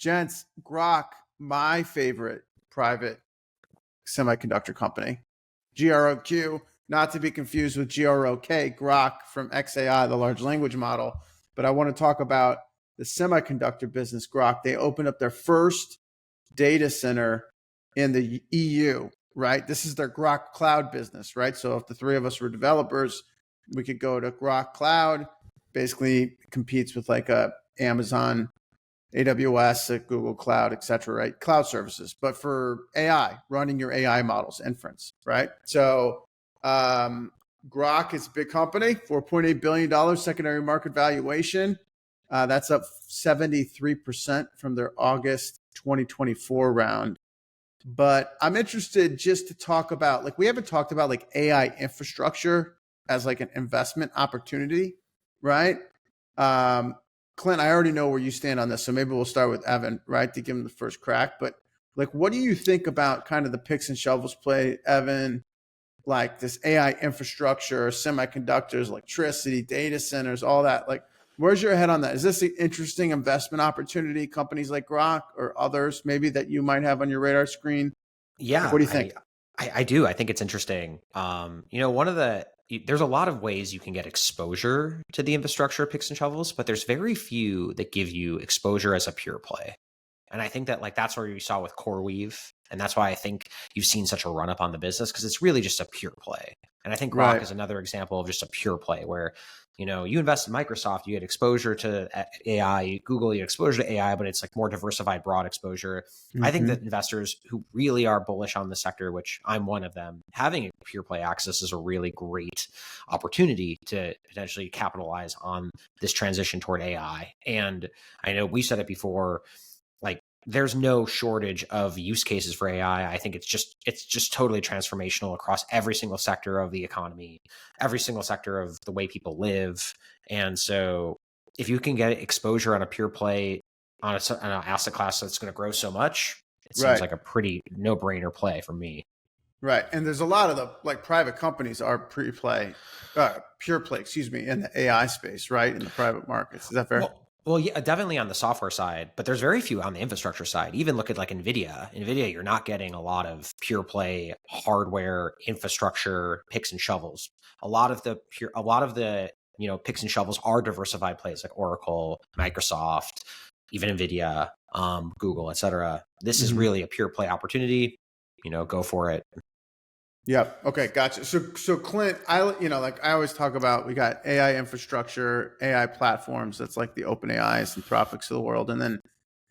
Gents, Groq, my favorite private semiconductor company. GROQ, not to be confused with GROK, Groq from XAI, the large language model. But I want to talk about the semiconductor business, Groq. They opened up their first data center in the EU, right? This is their Groq Cloud business, right? So if the three of us were developers, we could go to Groq Cloud, basically competes with like a Amazon, AWS, Google Cloud, et cetera, right? Cloud services, but for AI, running your AI models, inference, right? So Groq is a big company, $4.8 billion secondary market valuation. That's up 73% from their August 2024 round. But I'm interested just to talk about, like, we haven't talked about like AI infrastructure as like an investment opportunity, right? Clint, I already know where you stand on this, so maybe we'll start with Evan, right, to give him the first crack. But like, what do you think about kind of the picks and shovels play, Evan? Like this AI infrastructure, semiconductors, electricity, data centers, all that. Like, where's your head on that? Is this an interesting investment opportunity? Companies like Groq or others maybe that you might have on your radar screen? Yeah, What do you think? I do. I think it's interesting. There's a lot of ways you can get exposure to the infrastructure picks and shovels, but there's very few that give you exposure as a pure play. And I think that that's where you saw with CoreWeave. And that's why I think you've seen such a run up on the business, because it's really just a pure play. And I think Groq is another example of just a pure play where, you invest in Microsoft, you get exposure to AI, Google, you get exposure to AI, but it's like more diversified, broad exposure. I think that investors who really are bullish on the sector, which I'm one of them, having a pure play access is a really great opportunity to potentially capitalize on this transition toward AI. And I know we said it before, there's no shortage of use cases for AI. I think it's just totally transformational across every single sector of the economy, every single sector of the way people live. And so if you can get exposure on a pure play on an asset class that's going to grow so much, it seems like a pretty no-brainer play for me. Right. And there's a lot of the private companies are pure play, in the AI space, right? In the private markets. Is that fair? Well, yeah, definitely on the software side, but there's very few on the infrastructure side. Even look at like Nvidia. Nvidia, you're not getting a lot of pure play hardware infrastructure picks and shovels. A lot of the picks and shovels are diversified plays like Oracle, Microsoft, even Nvidia, Google, etc. This is really a pure play opportunity. Go for it. Yep. Okay. Gotcha. So Clint, I always talk about, we got AI infrastructure, AI platforms. That's like the OpenAIs and Anthropics of the world, and then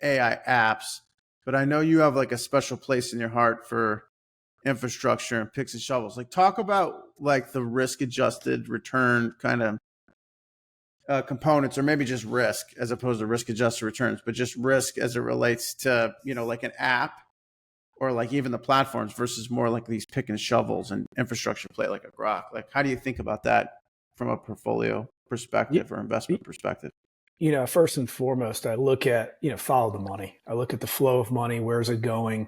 AI apps. But I know you have like a special place in your heart for infrastructure and picks and shovels. Like, talk about like the risk adjusted return kind of components, or maybe just risk as opposed to risk adjusted returns, but just risk as it relates to, like an app, or like even the platforms versus more like these pick and shovels and infrastructure play like a Groq. Like, how do you think about that from a portfolio perspective or investment perspective? First and foremost, I look at, follow the money. I look at the flow of money. Where's it going?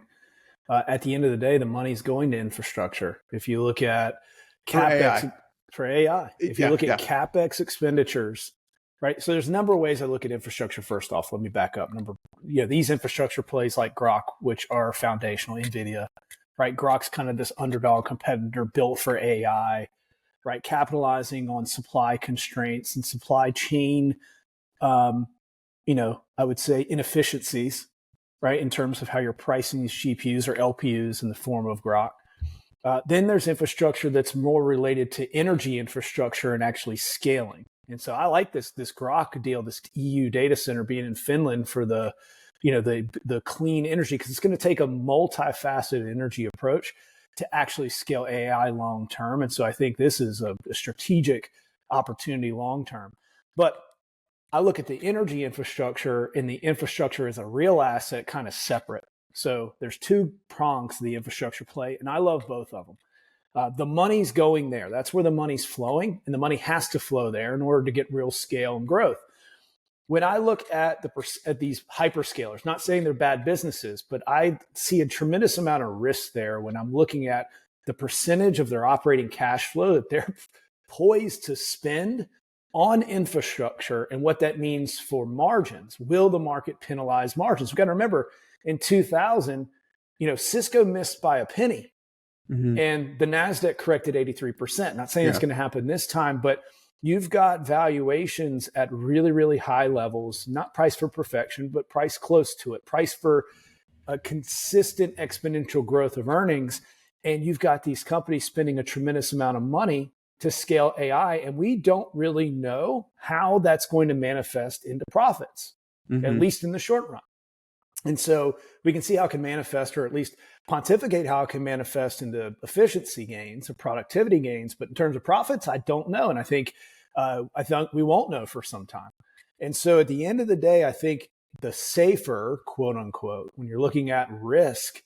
At the end of the day, the money's going to infrastructure. If you look at CapEx for AI, if you look at CapEx expenditures, right? So there's a number of ways I look at infrastructure. First off, let me back up. These infrastructure plays like Groq, which are foundational, Nvidia, right? Groq's kind of this underdog competitor built for AI, right? Capitalizing on supply constraints and supply chain, I would say inefficiencies, right? In terms of how you're pricing these GPUs or LPUs in the form of Groq. Then there's infrastructure that's more related to energy infrastructure and actually scaling. And so I like this Groq deal, this EU data center being in Finland for the clean energy, because it's going to take a multifaceted energy approach to actually scale AI long term. And so I think this is a strategic opportunity long term. But I look at the energy infrastructure, and the infrastructure as a real asset kind of separate. So there's two prongs to the infrastructure play, and I love both of them. The money's going there. That's where the money's flowing, and the money has to flow there in order to get real scale and growth. When I look at these hyperscalers, not saying they're bad businesses, but I see a tremendous amount of risk there when I'm looking at the percentage of their operating cash flow that they're poised to spend on infrastructure and what that means for margins. Will the market penalize margins? We've got to remember in 2000, Cisco missed by a penny and the NASDAQ corrected 83%. Not saying it's going to happen this time, but you've got valuations at really, really high levels, not priced for perfection, but priced close to it, priced for a consistent exponential growth of earnings. And you've got these companies spending a tremendous amount of money to scale AI. And we don't really know how that's going to manifest into profits, at least in the short run. And so we can see how it can manifest, or at least pontificate how it can manifest into efficiency gains or productivity gains. But in terms of profits, I don't know. And I think we won't know for some time. And so at the end of the day, I think the safer, quote unquote, when you're looking at risk,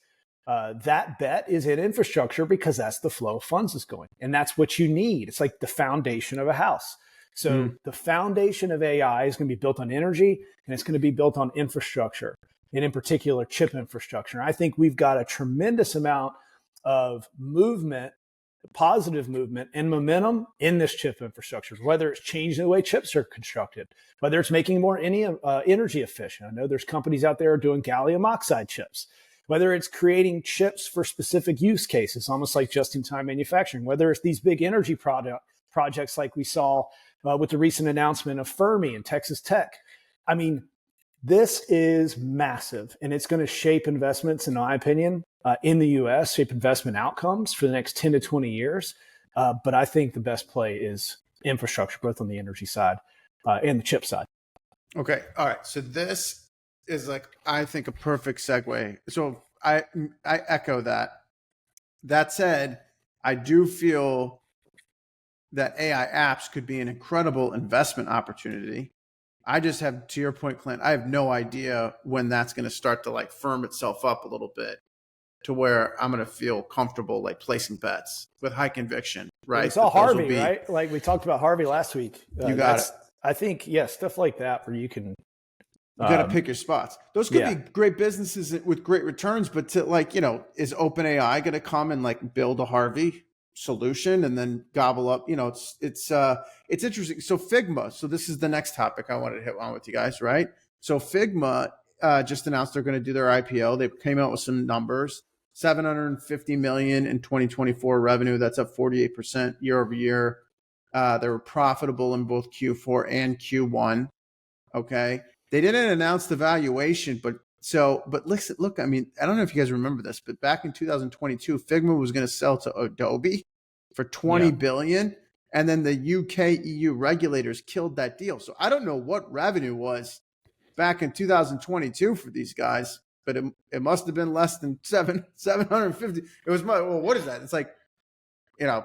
that bet is in infrastructure because that's the flow of funds is going. And that's what you need. It's like the foundation of a house. So the foundation of AI is going to be built on energy, and it's going to be built on infrastructure, and in particular, chip infrastructure. And I think we've got a tremendous amount of movement, positive movement and momentum in this chip infrastructure, whether it's changing the way chips are constructed, whether it's making more energy efficient. I know there's companies out there doing gallium oxide chips, whether it's creating chips for specific use cases, almost like just-in-time manufacturing, whether it's these big energy projects like we saw with the recent announcement of Fermi and Texas Tech. I mean, this is massive, and it's going to shape investments, in my opinion, in the U.S., shape investment outcomes for the next 10 to 20 years. But I think the best play is infrastructure, both on the energy side and the chip side. Okay. All right. So this is I think, a perfect segue. So I echo that. That said, I do feel that AI apps could be an incredible investment opportunity. I just have, to your point, Clint, I have no idea when that's going to start to firm itself up a little bit to where I'm going to feel comfortable placing bets with high conviction, right? We saw Harvey, right? Like we talked about Harvey last week. You got it. I think, stuff like that where you can. You got to pick your spots. Those could be great businesses with great returns, but to is OpenAI going to come and build a Harvey solution and then gobble up? It's interesting. So Figma. So this is the next topic I wanted to hit on with you guys, right? So Figma just announced they're going to do their IPO. They came out with some numbers: $750 million in 2024 revenue. That's up 48% year over year. They were profitable in both Q4 and Q1. Okay. They didn't announce the valuation, but listen, look, I mean, I don't know if you guys remember this, but back in 2022, Figma was going to sell to Adobe for $20 billion. And then the UK EU regulators killed that deal. So I don't know what revenue was back in 2022 for these guys, but it must have been less than 750. It was, well, what is that? It's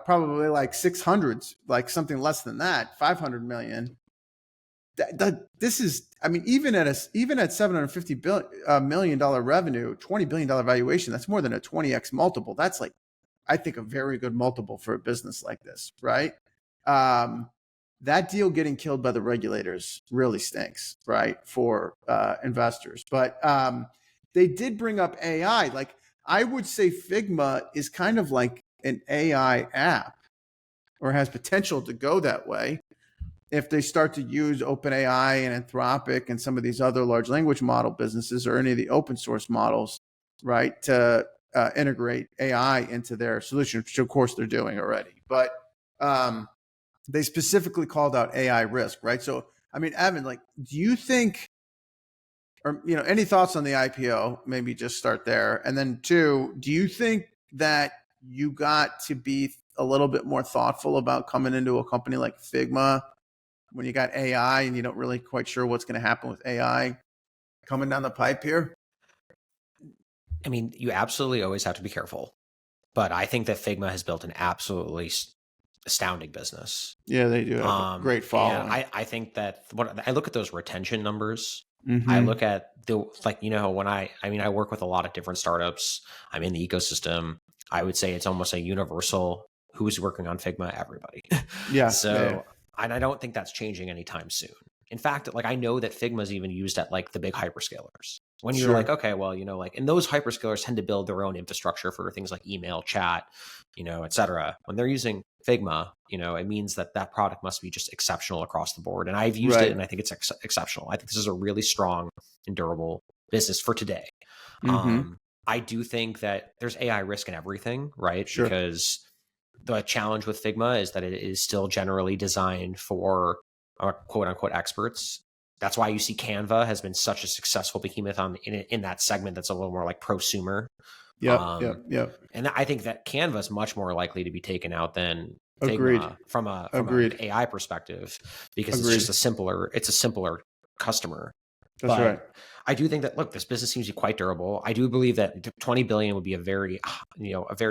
probably 600s, something less than that, 500 million. This is, I mean, even at $750 million revenue, $20 billion valuation, that's more than a 20x multiple. That's I think, a very good multiple for a business like this, right? That deal getting killed by the regulators really stinks, right, for investors. But they did bring up AI. I would say Figma is kind of like an AI app, or has potential to go that way, if they start to use OpenAI and Anthropic and some of these other large language model businesses, or any of the open source models, right, to integrate AI into their solution, which of course they're doing already. But they specifically called out AI risk, right? So, I mean, Evan, do you think, or, any thoughts on the IPO? Maybe just start there. And then two, do you think that you got to be a little bit more thoughtful about coming into a company like Figma when you got AI and you don't really quite sure what's going to happen with AI coming down the pipe here? I mean, you absolutely always have to be careful, but I think that Figma has built an absolutely astounding business. Yeah, they do have a great following. I think that when I look at those retention numbers, Mm-hmm. I look at when I work with a lot of different startups. I'm in the ecosystem. I would say it's almost a universal who's working on Figma, everybody. Yeah. So, and I don't think that's changing anytime soon. In fact, I know that Figma is even used at the big hyperscalers. When you're okay, well, and those hyperscalers tend to build their own infrastructure for things like email, chat, et cetera. When they're using Figma, it means that that product must be just exceptional across the board. And I've used it and I think it's exceptional. I think this is a really strong and durable business for today. I do think that there's AI risk in everything, right? Sure. Because the challenge with Figma is that it is still generally designed for quote unquote experts. That's why you see Canva has been such a successful behemoth in that segment that's a little more like prosumer. Yep. And I think that Canva is much more likely to be taken out than Agreed. Figma from an AI perspective, because it's a simpler customer. That's right. I do think that, look, this business seems to be quite durable. I do believe that 20 billion would be a very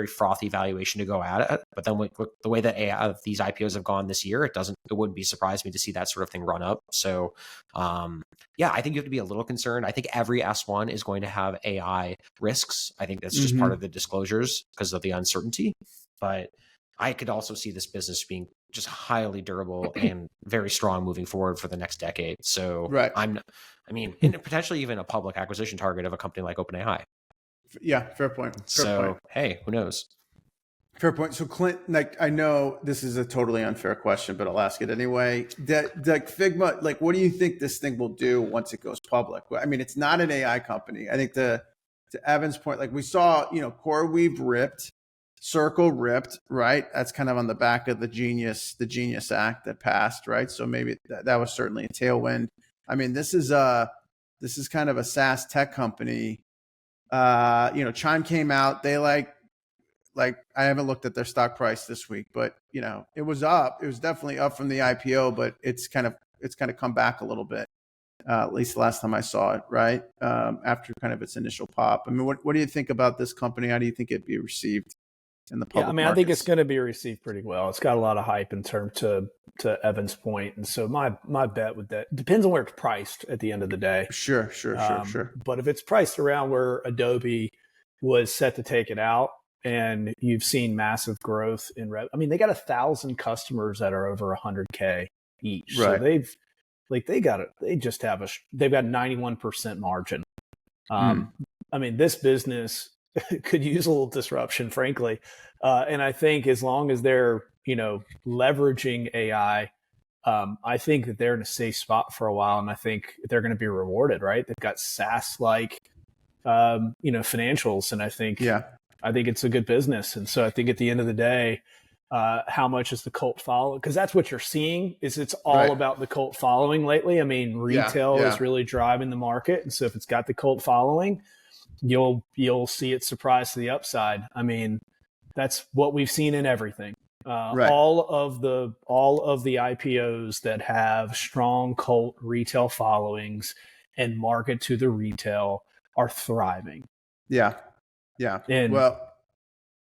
frothy valuation to go at it. But then the way that these IPOs have gone this year, it wouldn't be surprised me to see that sort of thing run up. So, I think you have to be a little concerned. I think every S1 is going to have AI risks. I think that's just part of the disclosures because of the uncertainty. But I could also see this business being just highly durable and very strong moving forward for the next decade. So and potentially even a public acquisition target of a company like OpenAI. Yeah, fair point. Hey, who knows? Fair point. So Clint, I know this is a totally unfair question, but I'll ask it anyway. Figma, what do you think this thing will do once it goes public? I mean, it's not an AI company. I think to Evan's point, we saw, CoreWeave ripped, Circle ripped, right? That's kind of on the back of the Genius Act that passed, right? So maybe that was certainly a tailwind. I mean, this is kind of a SaaS tech company. Chime came out. They I haven't looked at their stock price this week, but it was up. It was definitely up from the IPO, but it's kind of come back a little bit. At least the last time I saw it, right? After kind of its initial pop. I mean, what do you think about this company? How do you think it'd be received in the public markets? I think it's going to be received pretty well. It's got a lot of hype in terms to Evan's point. And so my bet with that depends on where it's priced at the end of the day. Sure. But if it's priced around where Adobe was set to take it out, and you've seen massive growth in they got 1,000 customers that are over 100K each. Right. So they've got 91% margin. This business could use a little disruption, frankly. And I think as long as they're, leveraging AI, I think that they're in a safe spot for a while. And I think they're going to be rewarded, right? They've got SaaS-like, financials. And I think it's a good business. And so I think at the end of the day, how much is the cult follow? Because that's what you're seeing is it's all about the cult following lately. I mean, retail is really driving the market. And so if it's got the cult following, you'll see it surprise to the upside. I mean, that's what we've seen in everything. All of the IPOs that have strong cult retail followings and market to the retail are thriving. Yeah. And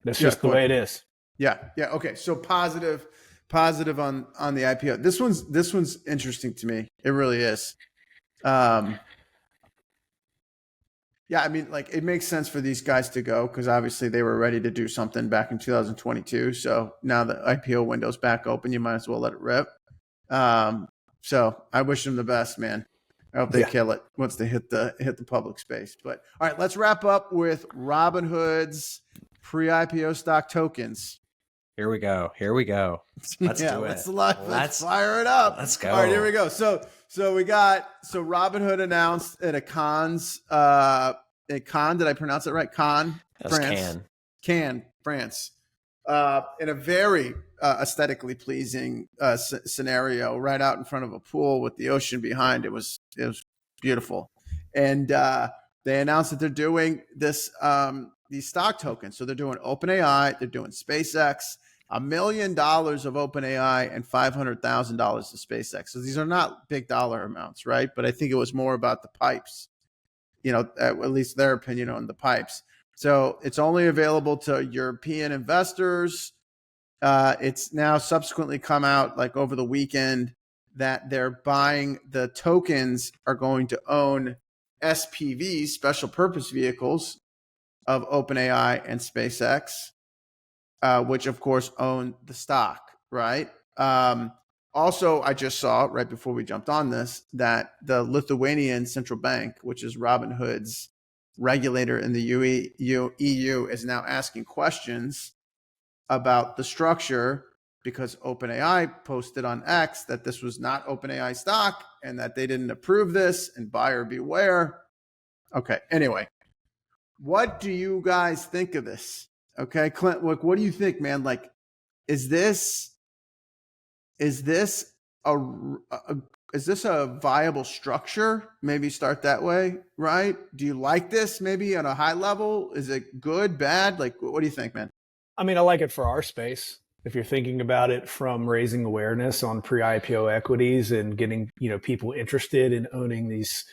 that's just the way it is. Yeah. Okay. So positive on the IPO. This one's interesting to me. It really is. It makes sense for these guys to go because obviously they were ready to do something back in 2022. So now the IPO window's back open. You might as well let it rip. So I wish them the best, man. I hope they kill it once they hit the public space. But all right, let's wrap up with Robinhood's pre-IPO stock tokens. Here we go. Let's do it. Let's fire it up. Let's go. All right, here we go. So Robinhood announced at a Cannes, did I pronounce it right? Cannes, France. Cannes, France. In a very aesthetically pleasing scenario, right out in front of a pool with the ocean behind. It was beautiful, and they announced that they're doing this these stock tokens. So they're doing OpenAI, they're doing SpaceX, $1 million of OpenAI, and $500,000 to SpaceX. So these are not big dollar amounts, right? But I think it was more about the pipes, at least their opinion on the pipes. So it's only available to European investors. It's now subsequently come out over the weekend that they're buying the tokens are going to own SPVs, special purpose vehicles of OpenAI and SpaceX, which of course own the stock, right? Also, I just saw right before we jumped on this that the Lithuanian Central Bank, which is Robinhood's regulator in the EU, is now asking questions about the structure because OpenAI posted on X that this was not OpenAI stock and that they didn't approve this, and buyer beware. Okay. Anyway, what do you guys think of this? Okay, Clint, look, what do you think, man? Like, is this a viable structure? Maybe start that way, right? Do you like this maybe on a high level? Is it good, bad? Like, what do you think, man? I mean, I like it for our space. If you're thinking about it from raising awareness on pre-IPO equities and getting, people interested in owning these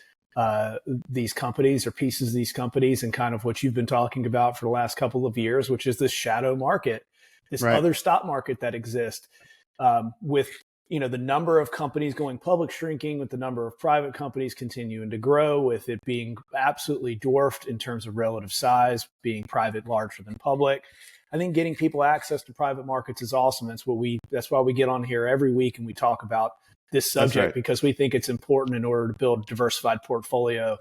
companies or pieces of these companies, and kind of what you've been talking about for the last couple of years, which is this shadow market, this other stock market that exists, with the number of companies going public shrinking, with the number of private companies continuing to grow, with it being absolutely dwarfed in terms of relative size, being private larger than public. I think getting people access to private markets is awesome. That's why we get on here every week and we talk about this subject, because we think it's important in order to build a diversified portfolio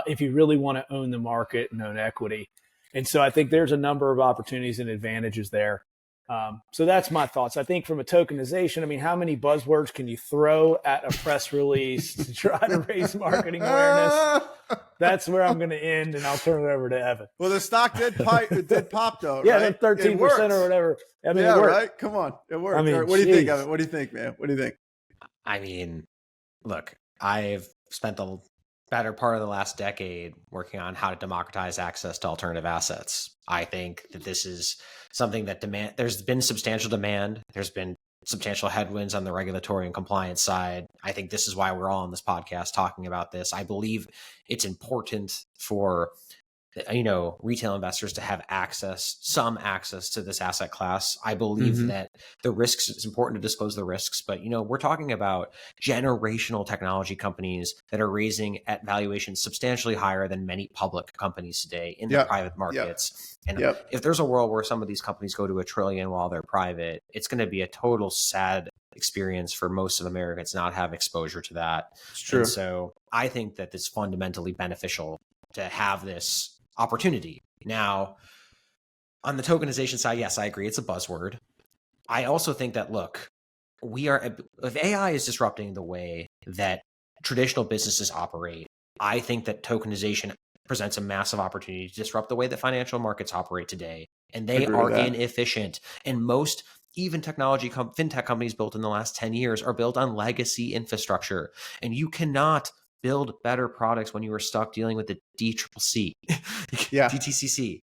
if you really want to own the market and own equity. And so I think there's a number of opportunities and advantages there. So that's my thoughts. I think from a tokenization, I mean, how many buzzwords can you throw at a press release to try to raise marketing awareness? That's where I'm going to end, and I'll turn it over to Evan. Well, the stock did pop though. Yeah, right? 13% or whatever. I mean, yeah, right. Come on, it worked. I mean, what do you think, Evan? What do you think, man? What do you think? I mean, look, I've spent the better part of the last decade working on how to democratize access to alternative assets. I think that this is something that there's been substantial demand. There's been substantial headwinds on the regulatory and compliance side. I think this is why we're all on this podcast talking about this. I believe it's important for retail investors to have some access to this asset class. I believe that the risks, it's important to disclose the risks, but we're talking about generational technology companies that are raising at valuations substantially higher than many public companies today in the private markets. And if there's a world where some of these companies go to $1 trillion while they're private, it's going to be a total sad experience for most of Americans not have exposure to that. It's true. And so I think that it's fundamentally beneficial to have this opportunity. Now, on the tokenization side, yes, I agree. It's a buzzword. I also think that, look, if AI is disrupting the way that traditional businesses operate, I think that tokenization presents a massive opportunity to disrupt the way that financial markets operate today. And they are inefficient. And most even fintech companies built in the last 10 years are built on legacy infrastructure. And you cannot build better products when you are stuck dealing with the DTCC.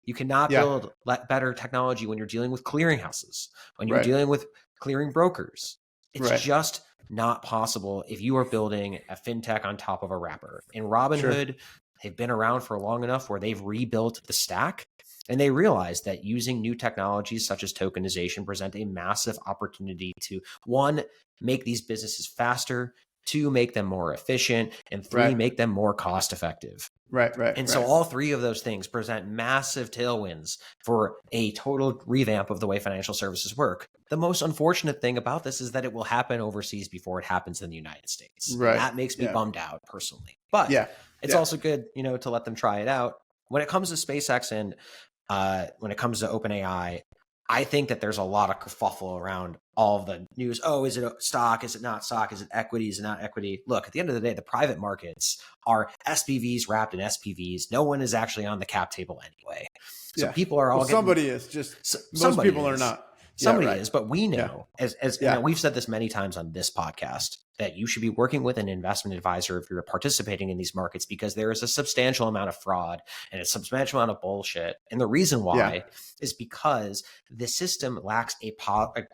You cannot build better technology when you're dealing with clearinghouses, when you're dealing with clearing brokers. It's just not possible if you are building a fintech on top of a wrapper. In Robinhood, they've been around for long enough where they've rebuilt the stack, and they realize that using new technologies such as tokenization present a massive opportunity to, one, make these businesses faster, two, make them more efficient, and three, make them more cost effective. So all three of those things present massive tailwinds for a total revamp of the way financial services work. The most unfortunate thing about this is that it will happen overseas before it happens in the United States. And that makes me bummed out personally. But it's also good, to let them try it out. When it comes to SpaceX and when it comes to OpenAI, I think that there's a lot of kerfuffle around all of the news. Oh, is it a stock? Is it not stock? Is it equity? Is it not equity? Look, at the end of the day, the private markets are SPVs wrapped in SPVs. No one is actually on the cap table anyway. So people are all somebody is just most people are not. Somebody is, but we know, as we've said this many times on this podcast, that you should be working with an investment advisor if you're participating in these markets, because there is a substantial amount of fraud and a substantial amount of bullshit. And the reason why is because the system lacks a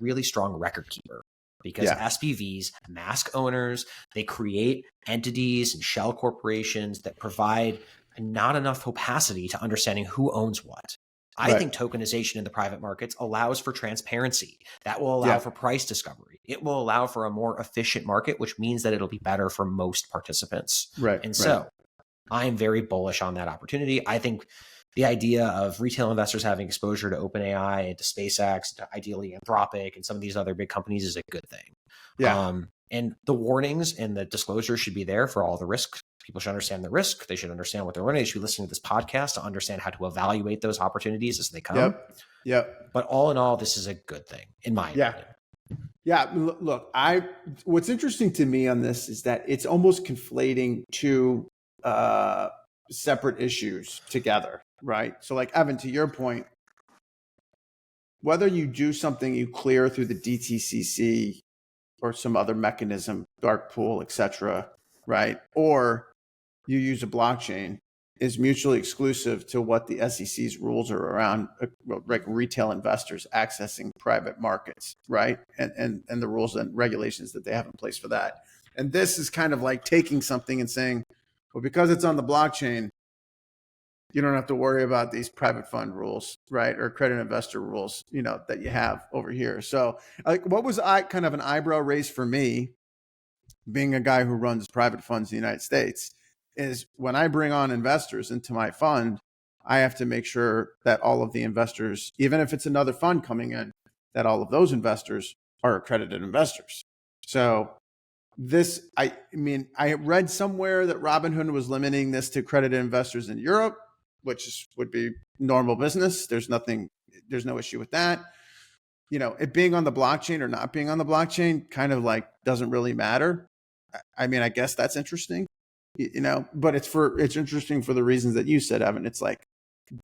really strong record keeper. Because SPVs mask owners, they create entities and shell corporations that provide not enough opacity to understanding who owns what. I think tokenization in the private markets allows for transparency. That will allow for price discovery. It will allow for a more efficient market, which means that it'll be better for most participants. So I'm very bullish on that opportunity. I think the idea of retail investors having exposure to OpenAI and to SpaceX, to ideally Anthropic and some of these other big companies is a good thing. And the warnings and the disclosure should be there for all the risk. People should understand the risk. They should understand what they're learning. They should be listening to this podcast to understand how to evaluate those opportunities as they come. But all in all, this is a good thing, in my opinion. Yeah, look, what's interesting to me on this is that it's almost conflating two separate issues together, right? So like Evan, to your point, whether you do something you clear through the DTCC or some other mechanism, dark pool, et cetera, right? Or you use a blockchain is mutually exclusive to what the SEC's rules are around like retail investors accessing private markets, right? And the rules and regulations that they have in place for that. And this is kind of like taking something and saying, well, because it's on the blockchain, you don't have to worry about these private fund rules, right? Or credit investor rules, that you have over here. So like what was kind of an eyebrow raise for me, being a guy who runs private funds in the United States, is when I bring on investors into my fund, I have to make sure that all of the investors, even if it's another fund coming in, that all of those investors are accredited investors. So this, I read somewhere that Robinhood was limiting this to accredited investors in Europe, which would be normal business. There's no issue with that. It being on the blockchain or not being on the blockchain kind of like doesn't really matter. I guess that's interesting, but it's interesting for the reasons that you said, Evan. It's like,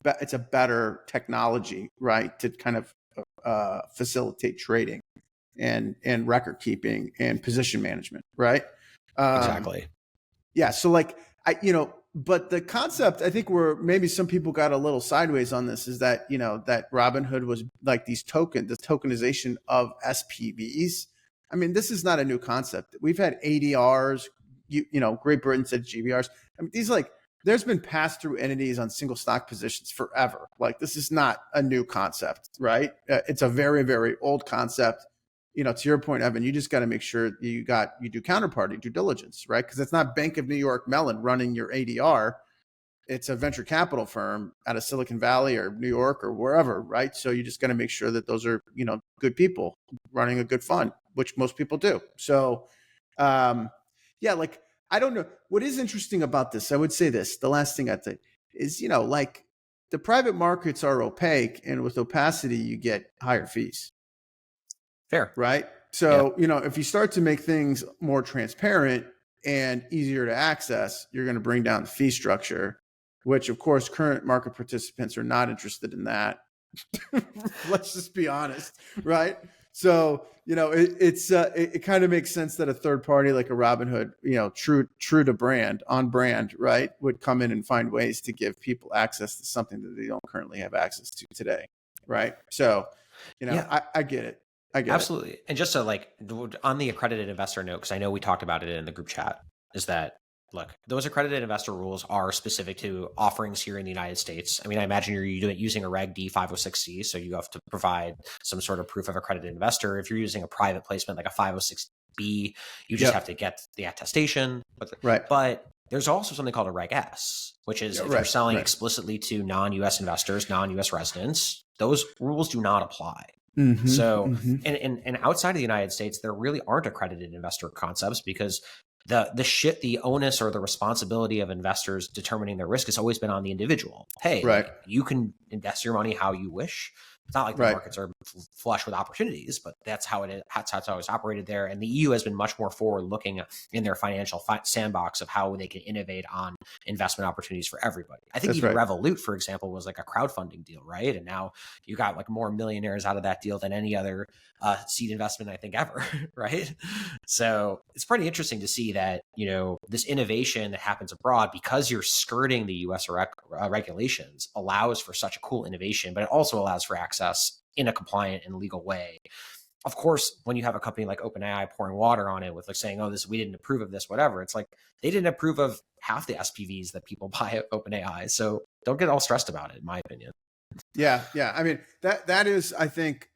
it's a better technology, right? To kind of facilitate trading and record keeping and position management, right? Exactly. Yeah. So like, but the concept, I think where maybe some people got a little sideways on this is that, that Robinhood was like the tokenization of SPVs. This is not a new concept. We've had ADRs, Great Britain said GBRs. These there's been pass-through entities on single stock positions forever. Like this is not a new concept, right? It's a very, very old concept. To your point, Evan, you just got to make sure you do counterparty due diligence, right? Because it's not Bank of New York Mellon running your ADR. It's a venture capital firm out of Silicon Valley or New York or wherever, right? So you just got to make sure that those are, good people running a good fund, which most people do. So, yeah, like, I don't know. What is interesting about this, I would say this, the last thing I'd say is, like the private markets are opaque, and with opacity, you get higher fees. Fair. Right. So, if you start to make things more transparent and easier to access, you're going to bring down the fee structure, which of course, current market participants are not interested in that. Let's just be honest. Right. So, it kind of makes sense that a third party like a Robinhood, true to brand, on brand, right, would come in and find ways to give people access to something that they don't currently have access to today. Right. So, I get it. Absolutely. And just to on the accredited investor note, because I know we talked about it in the group chat, is that, look, those accredited investor rules are specific to offerings here in the United States. I imagine you're using a Reg D 506C, so you have to provide some sort of proof of accredited investor. If you're using a private placement like a 506B, you just have to get the attestation. But there's also something called a Reg S, which is if you're selling explicitly to non-US investors, non-US residents, those rules do not apply. Mm-hmm, so, and outside of the United States, there really aren't accredited investor concepts because the onus or the responsibility of investors determining their risk has always been on the individual. Hey, you can invest your money how you wish. It's not like the markets are flush with opportunities, but that's how it is. That's how it's always operated there. And the EU has been much more forward looking in their financial sandbox of how they can innovate on investment opportunities for everybody. I think even Revolut, for example, was like a crowdfunding deal, right? And now you got like more millionaires out of that deal than any other seed investment, I think, ever, right? So it's pretty interesting to see that, this innovation that happens abroad, because you're skirting the US regulations, allows for such a cool innovation, but it also allows for access in a compliant and legal way. Of course, when you have a company like OpenAI pouring water on it with saying, oh, we didn't approve of this, whatever, it's like they didn't approve of half the SPVs that people buy at OpenAI. So don't get all stressed about it, in my opinion. Yeah. That is, I think,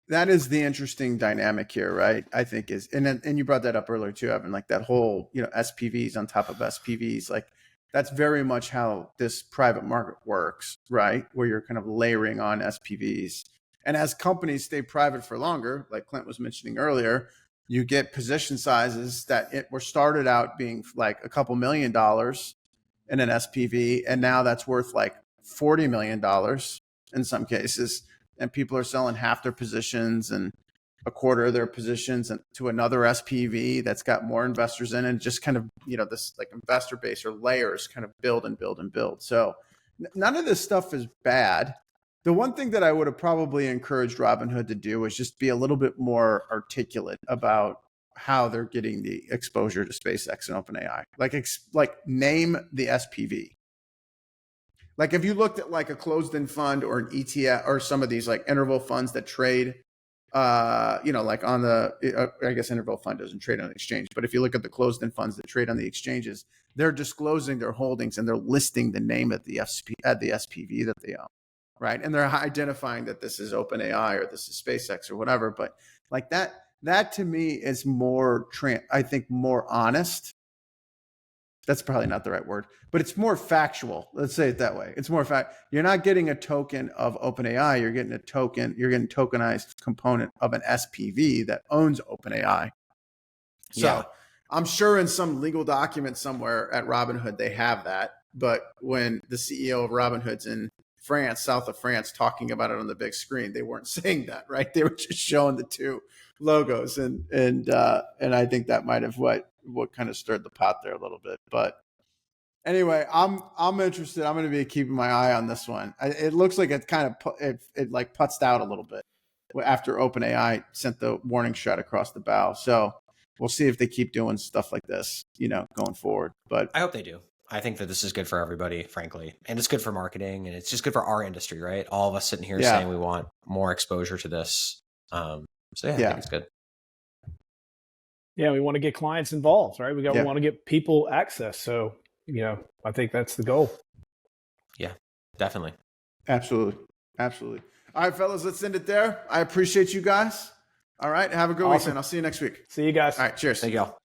that is the interesting dynamic here, right? I think and you brought that up earlier too, Evan, like that whole, SPVs on top of SPVs, like that's very much how this private market works, right? Where you're kind of layering on SPVs. And as companies stay private for longer, like Clint was mentioning earlier, you get position sizes that were started out being like a couple $1 million in an SPV. And now that's worth like $40 million in some cases. And people are selling half their positions. And, a quarter of their positions to another SPV that's got more investors in, and just kind of, this like investor base or layers kind of build and build and build. So none of this stuff is bad. The one thing that I would have probably encouraged Robinhood to do is just be a little bit more articulate about how they're getting the exposure to SpaceX and OpenAI. Like name the SPV. Like if you looked at like a closed-end fund or an ETF or some of these like interval funds that trade, like on the, I guess interval fund doesn't trade on the exchange, but if you look at the closed-end funds that trade on the exchanges, they're disclosing their holdings and they're listing the name of the SPV that they own, right? And they're identifying that this is OpenAI or this is SpaceX or whatever. But like that to me is more, I think, more honest. That's probably not the right word, but it's more factual. Let's say it that way. It's more You're not getting a token of OpenAI. You're getting tokenized component of an SPV that owns OpenAI. So I'm sure in some legal document somewhere at Robinhood, they have that. But when the CEO of Robinhood's in France, south of France, talking about it on the big screen, they weren't saying that, right? They were just showing the two logos. And I think that might have what kind of stirred the pot there a little bit. But anyway, I'm interested. I'm going to be keeping my eye on this one. It looks like it kind of it like putzed out a little bit after OpenAI sent the warning shot across the bow. So we'll see if they keep doing stuff like this, going forward. But I hope they do. I think that this is good for everybody, frankly, and it's good for marketing, and it's just good for our industry, right? All of us sitting here saying we want more exposure to this. I think it's good. Yeah, we want to get clients involved, right? We want to get people access. So, I think that's the goal. Yeah, definitely. Absolutely. All right, fellas, let's end it there. I appreciate you guys. All right, have a good weekend. I'll see you next week. See you guys. All right, cheers. Thank y'all.